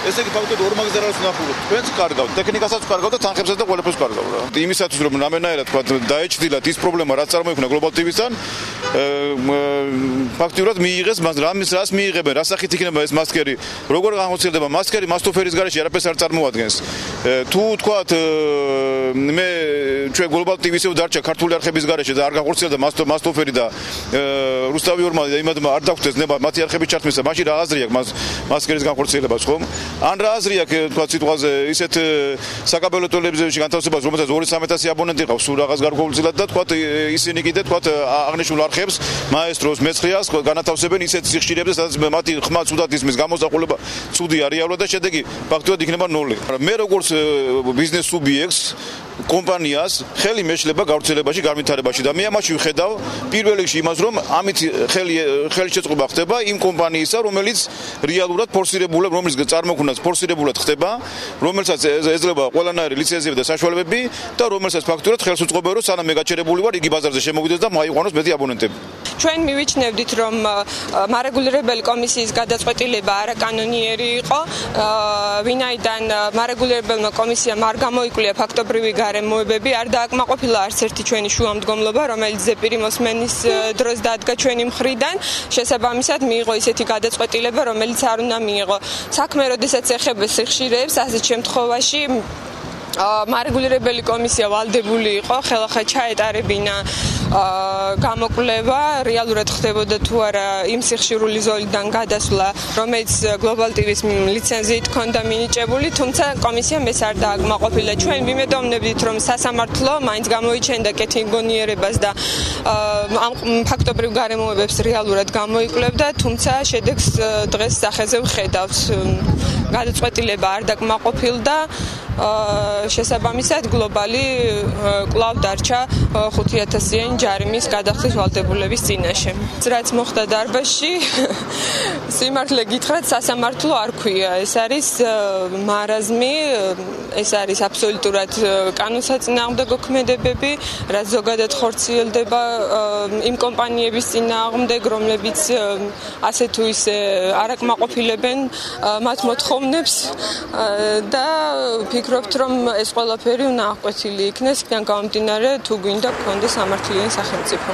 ესე იგი ფაქტობრივად ორმაგზე არ არის ნახულობ. თქვენც კარგავთ, ტექნიკასაც კარგავთ და თანხებსაც და ყველაფერს კარგავთ რა. იმისათვის რომ რამენაირად თქვა დაეჭდილათ ის პრობლემა რაც წარმოიქმნა Global TV-სთან, ფაქტობრივად მიიღეს რას მიიღებენ, რა სახით იქნება ეს მასკერი, როგორ განხორციელდება მასკერი მასტოფერის გარეშე არაფერს არ წარმოადგენს. თუ თქვათ მე ჩვენ Global TV-ზე ვდარჩა ქართული არხების გარეშე და არ განხორციელდა მასტოფერი და რუსთავიორმა იმადმა არ დაგვწეს ნება მათი არხების ჩართმისა, მაშინ რა აზრი აქვს მასკერის განხორციელებას ხომ? ან რა აზრი აქვს თქვა სიტყვაზე ისეთ საკაბელო ტელევიზიაში განთავსებას, რომელსაც 2-30000 აბონენტი ყავს, სულ რაღაც გარკვეულწილად და თქვა ისინი კიდე თქვა აღნიშნულ არხებს, მაესტროს, მეცხრიას განათავსებენ ისეთ სიხშირეებზე, სადაც მათი ხმა ცუდად ისმის, გამოსახულება ცუდია რეალურად და შედეგი ფაქტობრივად იქნება 0. მე როგორც ბიზნეს სუბიექტს კომპანიას ხელი მეშლება გავრცელებაში, განვითარებაში და მე ამაში ვხედავ პირველ რიგში იმას, რომ ამით ხელშეწყობა ხდება იმ კომპანიისა, რომელიც რეალურად ფორსირებულად, რომელიც წარმოქმნას ფორსირებულად ხდება, რომელსაც ეძლევა ყველანაირი ლიცენზიები და საშუალებები და რომელსაც ფაქტობრივად ხელს უწყობენ, რომ სანამ მე გაჩერებული ვარ, იგი ბაზარზე შემოვიდეს და მოაიყვანოს მეტი აბონენტები. ჩვენ მივიჩნევდით, რომ მარეგულირებელი კომისიის გადაწყვეტილება არაკანონიერი იყო, ვინაიდან მარეგულირებელმა კომისიამ არ გამოიკვლია ფაქტობრივი გარემოებები, არ დააკმაყოფილა არც ერთი ჩვენი შუამდგომლობა, რომელიც ზეპირი მოსმენის დროს დადგა ჩვენი მხრიდან, შესაბამისად მიიღო ისეთი გადაწყვეტილება, რომელიც არ უნდა მიიღო. საქმე როდესაც ეხება სიხშირეებს, ასეთ შემთხვევაში მარეგულირებელი კომისია ვალდებული იყო ხელახლა ჩაეტარებინა გამოკვლევა, რეალურად ხდებოდა თუ არა იმ სიხშირული ზოლიდან გადასვლა, რომელიც Global TV-ს ლიცენზიით ჰქონდა მინიჭებული, თუმცა კომისიამ ეს არ დააკმაყოფილა. ჩვენ ვიმედოვნებდით, რომ სასამართლო მაინც გამოიჩენდა კეთილგონიერებას და ამ ფაქტობრივ გარემოებებს რეალურად გამოიკვლევდა, თუმცა შედეგს დღეს სახეზე ვხედავთ. გადაწყვეტილება არ დაკმაყოფილდა. შესაბამისად გლობალი კვლავ დარჩა 5000-იანი ჯარიმის გადახდის ვალდებულების წინაშე. რაც მოხდა დარბაზში, სიმართლე გითხრათ, სასამართლო არ ქვია. ეს არის მარაზმი, ეს არის აბსოლუტურად კანონსაწინააღმდეგო ქმედებები, რაც ზოგადად ხორციელდება იმ კომპანიების წინააღმდეგ, რომლებიც ასე თუ ისე არ აკმაყოფილებენ მათ მოთხოვნებს და ვფიქრობთ, რომ ეს ყველაფერი უნდა აღკვეთილი იქნეს, იქიდან გამომდინარე, თუ გვინდა გქონდეს სამართლიანი სახელმწიფო.